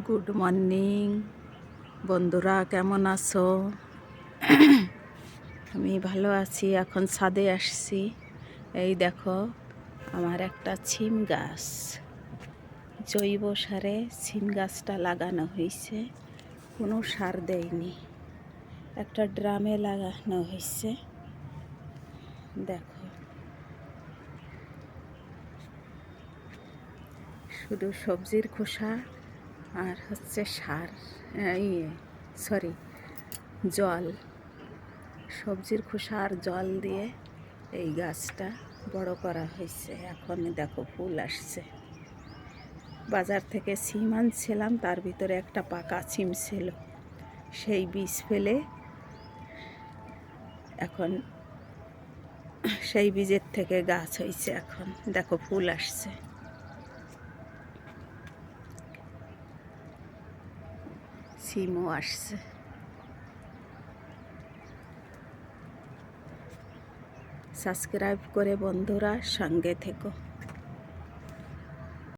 Good morning বন্ধুরা, কেমন আছো? আমি ভালো আছি। এখন ছাদে আসছি। এই দেখো, আমার একটা সিম গাছ, জৈব সারে সিম গাছটা লাগানো হয়েছে, কোনো সার দেয়নি। একটা ড্রামে লাগানো হয়েছে, দেখো, শুধু সবজির খোসা আর হচ্ছে সার, জল, সবজির খোসা আর জল দিয়ে এই গাছটা বড় করা হয়েছে। এখন দেখো ফুল আসছে। বাজার থেকে সিম আনছিলাম, তার ভিতরে একটা পাকা সিম ছিল, সেই বীজ ফেলে এখন সেই বীজের থেকে গাছ হয়েছে। এখন দেখো ফুল আসছে, সিমও আসছে। সাবস্ক্রাইব করে বন্ধুরা সঙ্গে থেকো।